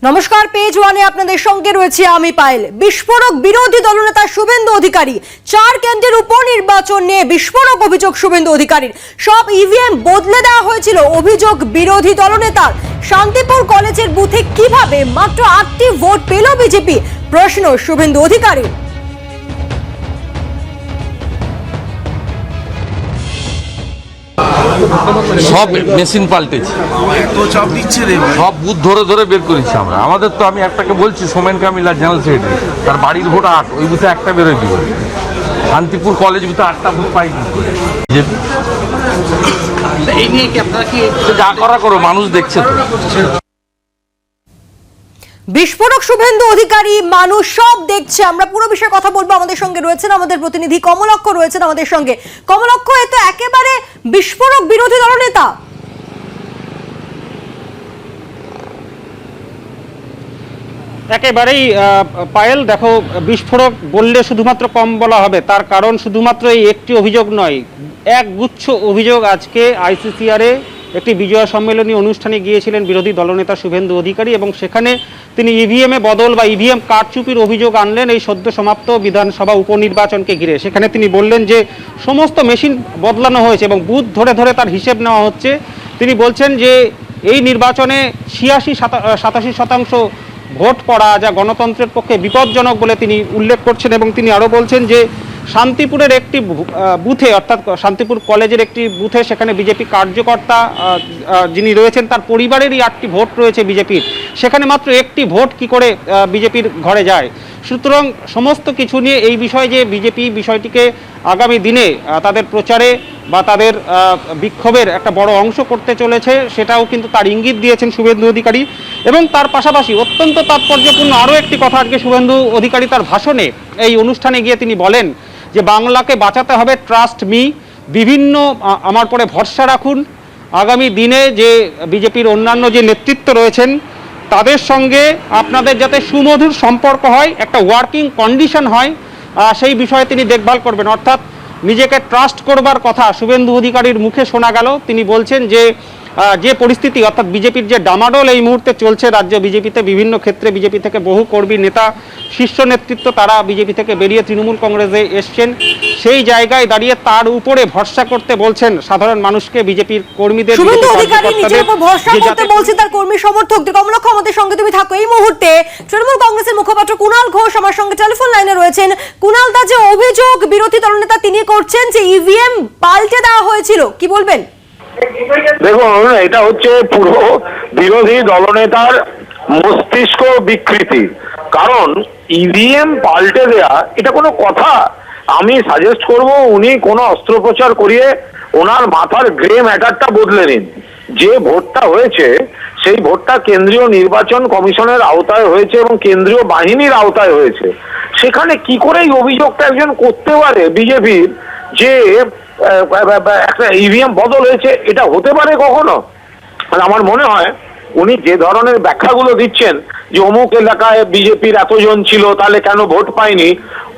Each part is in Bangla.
নমস্কার, পেজ ওয়ানে আপনাদের সঙ্গে রয়েছে আমি পায়েল। বিস্ফোরক বিরোধী দলনেতা শুভেন্দু অধিকারী 4 কেন্দ্রের উপনির্বাচন নিয়ে বিস্ফোরক অভিযোগ শুভেন্দু অধিকারীর। সব ইভিএম বদলে দেওয়া হয়েছিল অভিযোগ বিরোধী দলনেতার। শান্তিপুর কলেজের বুথে কিভাবে মাত্র 8টি ভোট পেল বিজেপি, প্রশ্ন শুভেন্দু অধিকারীর। সব মেশিন পাল্টেছে, সব বুথ ধরে ধরে বের করেছি আমরা। আমাদের তো আমি একটাকে বলছি, সোমেন কামিলা জেনারেল সেক্রেটারি, তার বাড়ির ভোট 8, ওই বুথে একটা বেরোয় দিবে। শান্তিপুর কলেজ বুথে 8টা ভোট পাই। এই নিয়ে কি আপনারা কি যা করা করো, মানুষ দেখছে তো। বিস্ফোরক শুভেন্দু অধিকারী, মানুষ সব দেখছে। আমরা পুরো বিষয়ে কথা বলবো। আমাদের সঙ্গে রয়েছেন আমাদের প্রতিনিধি কমলক্ষ, রয়েছেন আমাদের সঙ্গে। কমলক্ষ, এ তো একেবারে বিস্ফোরক বিরোধী দলনেতা। একেবারেই পায়েল, দেখো, বিস্ফোরক বললে শুধুমাত্র কম বলা হবে। তার কারণ শুধুমাত্র এই একটি অভিযোগ নয়, একগুচ্ছ অভিযোগ। আজকে আইসিসিআরে একটি বিজয় সম্মেলনী অনুষ্ঠানে গিয়েছিলেন বিরোধী দলনেতা শুভেন্দু অধিকারী, এবং সেখানে তিনি ইভিএমে বদল বা ইভিএম কারচুপির অভিযোগ আনলেন এই সদ্য সমাপ্ত বিধানসভা উপনির্বাচনকে ঘিরে। সেখানে তিনি বললেন যে সমস্ত মেশিন বদলানো হয়েছে এবং বুথ ধরে ধরে তার হিসেব নেওয়া হচ্ছে। তিনি বলছেন যে এই নির্বাচনে 86-87% ভোট পড়া যা গণতন্ত্রের পক্ষে বিপজ্জনক বলে তিনি উল্লেখ করছেন। এবং তিনি আরও বলছেন যে শান্তিপুরের একটি বুথে, অর্থাৎ শান্তিপুর কলেজের একটি বুথে, সেখানে বিজেপি কার্যকর্তা যিনি রয়েছেন তার পরিবারেরই 8টি ভোট রয়েছে বিজেপির, সেখানে মাত্র একটি ভোট কি করে বিজেপির ঘরে যায়। সুতরাং সমস্ত কিছু নিয়ে এই বিষয়ে যে বিজেপি বিষয়টিকে আগামী দিনে তাদের প্রচারে বা তাদের বিক্ষোভের একটা বড় অংশ করতে চলেছে, সেটাও কিন্তু তার ইঙ্গিত দিয়েছেন শুভেন্দু অধিকারী। এবং তার পাশাপাশি অত্যন্ত তাৎপর্যপূর্ণ আরও একটি কথা আজকে শুভেন্দু অধিকারী তার ভাষণে, এই অনুষ্ঠানে গিয়ে তিনি বলেন যে বাংলাকে বাঁচাতে হবে, ট্রাস্ট মি, বিভিন্ন আমার পরে ভরসা রাখুন। আগামী দিনে যে বিজেপির অন্যান্য যে নেতৃত্ব রয়েছেন তাদের সঙ্গে আপনাদের যাতে সুমধুর সম্পর্ক হয়, একটা ওয়ার্কিং কন্ডিশন হয়, সেই বিষয়ে তিনি দেখভাল করবেন। অর্থাৎ নিজেকে ট্রাস্ট করবার কথা শুভেন্দু অধিকারীর মুখে শোনা গেল। তিনি বলছেন যে পরিস্থিতি, অর্থাৎ বিজেপির যে ডামাডোল এই মুহূর্তে চলছে রাজ্য বিজেপিতে, বিভিন্ন ক্ষেত্রে বিজেপি থেকে বহু কর্মী নেতা, শীর্ষ নেতৃত্ব তারা বিজেপি থেকে বেরিয়ে তৃণমূল কংগ্রেসে এসছেন, সেই জায়গায় দাঁড়িয়ে তার উপরে ভরসা করতে বলছেন সাধারণ মানুষকে, বিজেপির কর্মীদের। শুভেন্দু অধিকারী নিজের উপর ভরসা করতে বলছেন তার কর্মী সমর্থকদের। কমলক্ষ, আমাদের সঙ্গে তুমি থাকো। এই মুহূর্তে তৃণমূল কংগ্রেসের মুখপাত্র কুণাল ঘোষ আমার সঙ্গে টেলিফোন লাইনে রয়েছেন। কুণাল দা, যে অভিযোগ বিরোধী দলনেতা তিনি করছেন যে ইভিএম পাল্টে দেওয়া হয়েছিল, কি বলবেন? দেখুন, এটা হচ্ছে পুরো বিরোধী দলনেতার মস্তিষ্ক বিকৃতি। কারণ ইভিএম পাল্টে দেয়া এটা কোনো কথা? আমি সাজেস্ট করব উনি কোনো অস্ত্রোপচার করিয়ে ওনার মাথার গ্রে ম্যাটারটা বদলে নিন। যে ভোটটা হয়েছে সেই ভোটটা কেন্দ্রীয় নির্বাচন কমিশনের আওতায় হয়েছে এবং কেন্দ্রীয় বাহিনীর আওতায় হয়েছে। সেখানে কি করে এই অভিযোগটা একজন করতে পারে বিজেপির যে একটা ইভিএম বদল হয়েছে? এটা হতে পারে কখনো? আমার মনে হয় উনি যে ধরনের ব্যাখ্যাগুলো দিচ্ছেন যে অমুক এলাকায় বিজেপির এতজন ছিল তাহলে কেন ভোট পায়নি,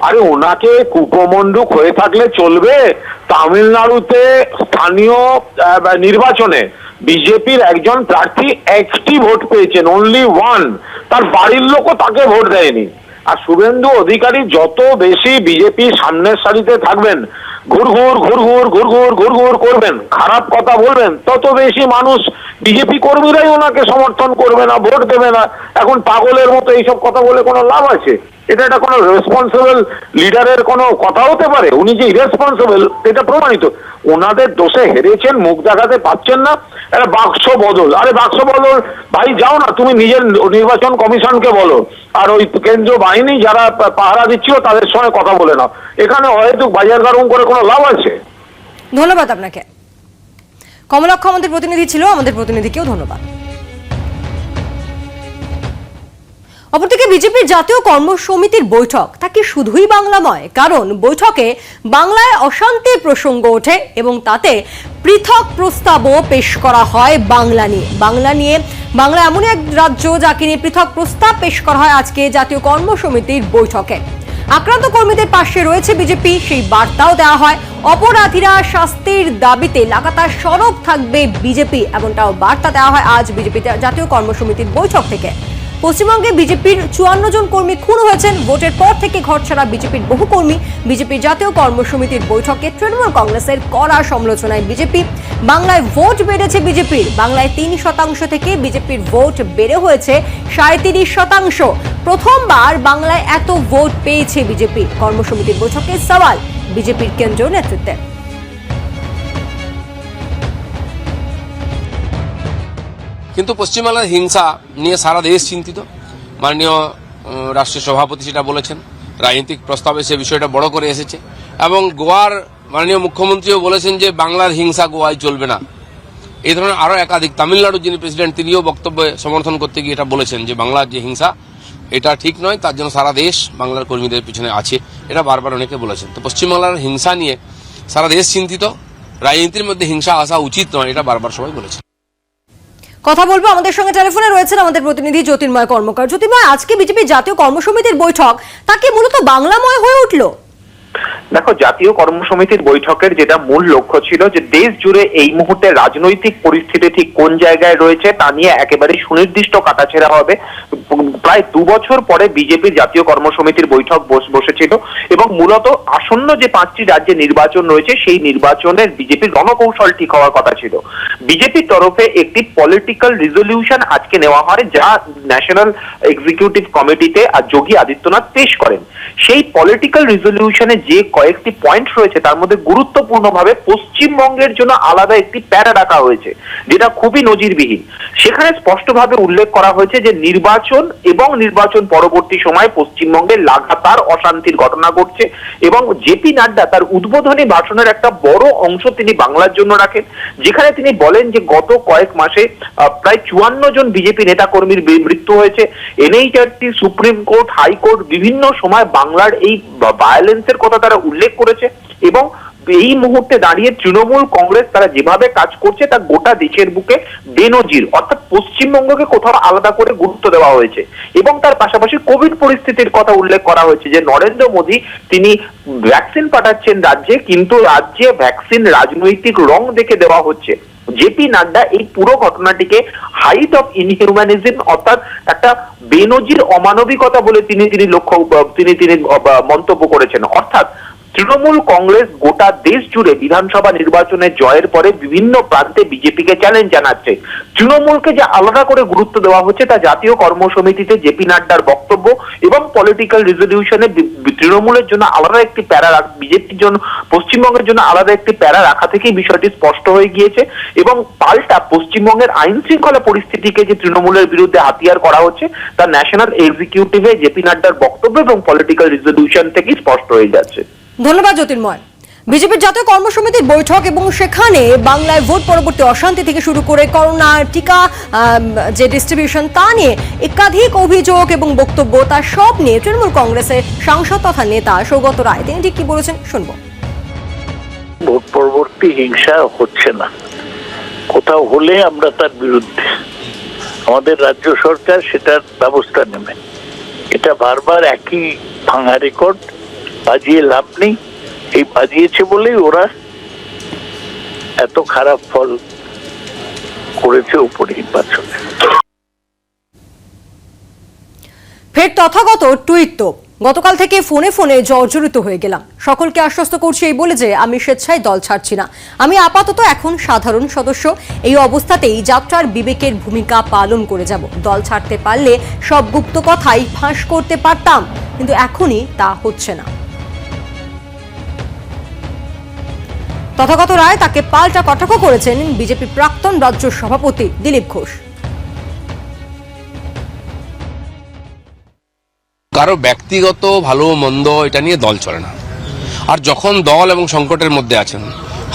আরে ওনাকে কুপমণ্ডুক হয়ে থাকলে চলবে? তামিলনাড়ুতে স্থানীয় নির্বাচনে বিজেপির একজন প্রার্থী একটি ভোট পেয়েছেন, অনলি ওয়ান। তার বাড়ির লোকও তাকে ভোট দেয়নি। আর শুভেন্দু অধিকারী যত বেশি বিজেপি সামনের সারিতে থাকবেন, ঘুরঘুর ঘুরঘুর ঘুরঘুর ঘুরঘুর করবেন, খারাপ কথা বলবেন, তত বেশি মানুষ বিজেপি কর্মীরাই ওনাকে সমর্থন করবে না, ভোট দেবে না। এখন পাগলের মতো এইসব কথা বলে কোনো লাভ আছে? এটা একটা কোনো রেসপন্সিবল লিডারের কোনো কথা হতে পারে? উনি যে ইরেসপন্সিবল এটা প্রমাণিত। ওনাদের দোষে হেরেছেন, মুখ দেখাতে পাচ্ছেন না, একটা বাক্স বদল। আরে বাক্স বদল ভাই, যাও না, তুমি নিজের নির্বাচন কমিশনকে বলো, আর ওই কেন্দ্রীয় বাহিনী যারা পাহারা দিচ্ছিল তাদের সঙ্গে কথা বলে নাও। এখানে হয়তো বাজার গরম করে কোনো লাভ আছে? ধন্যবাদ আপনাকে কমলক্ষ, আমাদের প্রতিনিধি ছিল। আমাদের প্রতিনিধিকেও ধন্যবাদ। অপরদিকে বিজেপির জাতীয় কর্মসমিতির বৈঠক তা কি শুধুই বাংলাময়? কারণ বৈঠকে বাংলায় অশান্তির প্রসঙ্গ ওঠে এবং তাতে পৃথক প্রস্তাবও পেশ করা হয় বাংলা এমন এক রাজ্য যাকে নিয়ে পৃথক প্রস্তাব পেশ করা হয় আজকে জাতীয় কর্মসমিতির বৈঠকে। আক্রান্ত কর্মীদের পাশে রয়েছে বিজেপি, সেই বার্তাও দেওয়া হয়। অপরাধীরা শাস্তির দাবিতে লাগাতার সরব থাকবে বিজেপি, এমনটাও বার্তা দেওয়া হয় আজ বিজেপি জাতীয় কর্মসমিতির বৈঠক থেকে। পশ্চিমবঙ্গে বিজেপির 54 জন কর্মী খুন হয়েছেন। ভোটের পর থেকে ঘরছাড়া বিজেপির বহু কর্মী। বিজেপির জাতীয় কর্মসমিতির বৈঠকে তৃণমূল কংগ্রেসের কড়া সমালোচনায় বিজেপি। বাংলায় ভোট বেড়েছে বিজেপির। বাংলায় 3% থেকে বিজেপির ভোট বেড়ে হয়েছে 37%। প্রথমবার বাংলায় এত ভোট পেয়েছে বিজেপি। কর্মসমিতির বৈঠকে সওয়াল বিজেপির কেন্দ্রীয় নেতৃত্বে। কিন্তু পশ্চিমবাংলার হিংসা নিয়ে সারা দেশ চিন্তিত। মাননীয় রাষ্ট্রীয় সভাপতি সেটা বলেছেন, রাজনৈতিক প্রস্তাবে সে বিষয়টা বড় করে এসেছে এবং গোয়ার মাননীয় মুখ্যমন্ত্রীও বলেছেন যে বাংলার হিংসা গোয়ায় চলবে না। এই ধরনের আরও একাধিক, তামিলনাড়ুর যিনি প্রেসিডেন্ট তিনিও বক্তব্যে সমর্থন করতে গিয়ে এটা বলেছেন যে বাংলার যে হিংসা এটা ঠিক নয়, তার জন্য সারা দেশ বাংলার কর্মীদের পিছনে আছে, এটা বারবার অনেকে বলেছেন। তো পশ্চিমবাংলার হিংসা নিয়ে সারা দেশ চিন্তিত, রাজনীতির মধ্যে হিংসা আসা উচিত নয়, এটা বারবার সবাই বলেছে। কথা বলবো, আমাদের সঙ্গে টেলিফোনে রয়েছেন আমাদের প্রতিনিধি জ্যোতির্ময় কর্মকার। জ্যোতির্ময়, আজকে বিজেপি জাতীয় কর্মসমিতির বৈঠক, তাকে মূলত বাংলাময় হয়ে উঠলো। দেখো, জাতীয় কর্মসমিতির বৈঠকের যেটা মূল লক্ষ্য ছিল যে দেশ জুড়ে এই মুহূর্তে রাজনৈতিক পরিস্থিতি ঠিক কোন জায়গায় রয়েছে তা নিয়ে একেবারে সুনির্দিষ্ট কাটাছেঁড়া হবে। প্রায় 2 বছর পরে বিজেপির জাতীয় কর্মসমিতির বৈঠক বসেছিল এবং মূলত আসন্ন যে 5টি রাজ্যে নির্বাচন রয়েছে সেই নির্বাচনের বিজেপির রণকৌশল ঠিক হওয়ার কথা ছিল। বিজেপির তরফে একটি পলিটিক্যাল রিজলিউশন আজকে নেওয়া হয়, যা ন্যাশনাল এক্সিকিউটিভ কমিটিতে যোগী আদিত্যনাথ পেশ করেন। সেই পলিটিক্যাল রিজলিউশনে যে কয়েকটি পয়েন্ট রয়েছে তার মধ্যে গুরুত্বপূর্ণভাবে পশ্চিমবঙ্গের জন্য আলাদা একটি প্যারা রাখা হয়েছে, যেটা খুবই নজিরবিহীন। সেখানে স্পষ্টভাবে উল্লেখ করা হয়েছে যে নির্বাচন এবং নির্বাচন পরবর্তী সময়ে পশ্চিমবঙ্গে লাগাতার অশান্তির ঘটনা ঘটছে এবং জেপি নাড্ডা তার উদ্বোধনী ভাষণের একটা বড় অংশ তিনি বাংলার জন্য রাখেন, যেখানে তিনি বলেন যে গত কয়েক মাসে প্রায় 54 জন বিজেপি নেতাকর্মীর মৃত্যু হয়েছে। এনএইচআরসি, সুপ্রিম কোর্ট, হাইকোর্ট বিভিন্ন সময় বাংলার এই ভায়োলেন্সের কথা তারা উল্লেখ করেছে এবং এই মুহূর্তে দাঁড়িয়ে তৃণমূল কংগ্রেস তারা যেভাবে কাজ করছে তা গোটা দেশের বুকে বেনজির, অর্থাৎ পশ্চিমবঙ্গকে কোথাও আলাদা করে গুরুত্ব দেওয়া হয়েছে। এবং তার পাশাপাশি কোভিড পরিস্থিতির কথা উল্লেখ করা হয়েছে যে নরেন্দ্র মোদী তিনি ভ্যাকসিন পাঠাচ্ছেন রাজ্যে, কিন্তু রাজ্যে ভ্যাকসিন রাজনৈতিক রং দেখে দেওয়া হচ্ছে। জেপি নাড্ডা এই পুরো ঘটনাটিকে হাইট অফ ইনহিউম্যানিজম, অর্থাৎ একটা বেনজির অমানবিকতা বলে তিনি মন্তব্য করেছেন। অর্থাৎ তৃণমূল কংগ্রেস গোটা দেশ জুড়ে বিধানসভা নির্বাচনে জয়ের পরে বিভিন্ন প্রান্তে বিজেপিকে চ্যালেঞ্জ জানাচ্ছে। তৃণমূলকে যে আলাদা করে গুরুত্ব দেওয়া হচ্ছে তা জাতীয় কর্মসমিতিতে জেপি নাড্ডার বক্তব্য এবং পলিটিক্যাল রিজলিউশনে তৃণমূলের জন্য আলাদা একটি প্যারা, বিজেপির জন্য পশ্চিমবঙ্গের জন্য আলাদা একটি প্যারা রাখা থেকেই বিষয়টি স্পষ্ট হয়ে গিয়েছে এবং পাল্টা পশ্চিমবঙ্গের আইন শৃঙ্খলা পরিস্থিতিকে যে তৃণমূলের বিরুদ্ধে হাতিয়ার করা হচ্ছে তা ন্যাশনাল এক্সিকিউটিভে জেপি নাড্ডার বক্তব্য এবং পলিটিক্যাল রিজলিউশন থেকেই স্পষ্ট হয়ে যাচ্ছে। ধন্যবাদ জ্যোতির্ময়। বিজেপির জাতীয় কর্মসমিতির বৈঠক এবং সেখানে বাংলায় ভোট পরবর্তী অশান্তি থেকে শুরু করে করোনা টিকা যে ডিস্ট্রিবিউশন তা নিয়ে একাধিক অভিযোগ এবং বক্তব্য, তার সব নিয়ে তৃণমূল কংগ্রেসের সাংসদ তথা নেতা সৌগত রায় তিনি ঠিক কি বলেছেন শুনবো। ভোট পরবর্তী হিংসা হচ্ছে না, কোথাও হলে আমরা তার বিরুদ্ধে, আমাদের রাজ্য সরকার সেটার ব্যবস্থা নেবে। এটা বারবার একই ভাঙা রেকর্ড, বাজিয়ে লাভ নেই। এই বাজিয়েছে বলেই ওরা এত খারাপ ফল করেছে উপনির্বাচনে। ফের তথাগত টুইট তো, গতকাল থেকে ফোনে ফোনে জর্জরিত হয়ে গেলাম। সকলকে আশ্বস্ত করছি এই বলে যে আমি স্বেচ্ছায় দল ছাড়ছি না। আমি আপাতত এখন সাধারণ সদস্য। এই অবস্থাতেই যাত্রার বিবেকের ভূমিকা পালন করে যাব। দল ছাড়তে পারলে সব গুপ্ত কথাই ফাঁস করতে পারতাম, কিন্তু এখনই তা হচ্ছে না। তথাগত রায় তাকে পাল্টা কটাক্ষ করেছেন বিজেপি প্রাক্তন রাজ্য সভাপতি দিলীপ ঘোষ। কারো ব্যক্তিগত ভালো মন্দ এটা নিয়ে দল চলে না। আর যখন দল এবং সংকটের মধ্যে আছেন,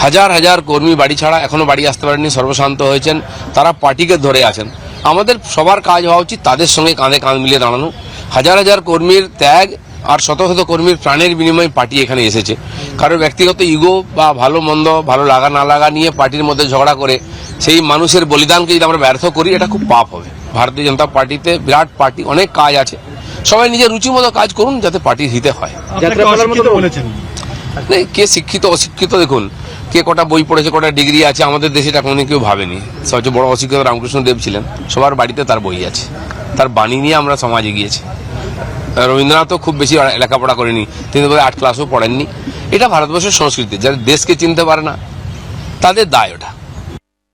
হাজার হাজার কর্মী বাড়ি ছাড়া এখনো বাড়ি আসতে পারেননি, সর্বশান্ত হয়েছেন, তারা পার্টিকে ধরে আছেন। আমাদের সবার কাজ হওয়া উচিত তাদের সঙ্গে কাঁধে কাঁধ মিলিয়ে দাঁড়ানো। হাজার হাজার কর্মীর ত্যাগ আর শত শত কর্মীর প্রাণের বিনিময়ে পার্টি এখানে এসেছে। কারো ব্যক্তিগত ইগো বা ভালো মন্দ, ভালো লাগা না লাগা নিয়ে পার্টির মধ্যে ঝগড়া করে সেই মানুষের বলিদানকে যদি আমরা ব্যর্থ করি, এটা খুব পাপ হবে। ভারতীয় জনতা পার্টিতে বিরাট পার্টি, অনেক কাজ আছে, সবাই নিজের রুচি মতো কাজ করুন যাতে পার্টির হিতে হয়। কে শিক্ষিত অশিক্ষিত দেখুন, কে কটা বই পড়েছে, কটা ডিগ্রি আছে, আমাদের দেশে এটা কোনোদিন কেউ ভাবেনি। সবচেয়ে বড় অশিক্ষিত রামকৃষ্ণ দেব ছিলেন, সবার বাড়িতে তার বই আছে। তার বাণী নিয়ে আমরা সমাজে গিয়েছি। রবীন্দ্রনাথও খুব বেশি লেখাপড়া করেনি, তিনি তো 8 ক্লাসও পড়েননি। এটা ভারতবর্ষের সংস্কৃতি, যারা দেশকে চিনতে পারে না তাদের দায় ওটা।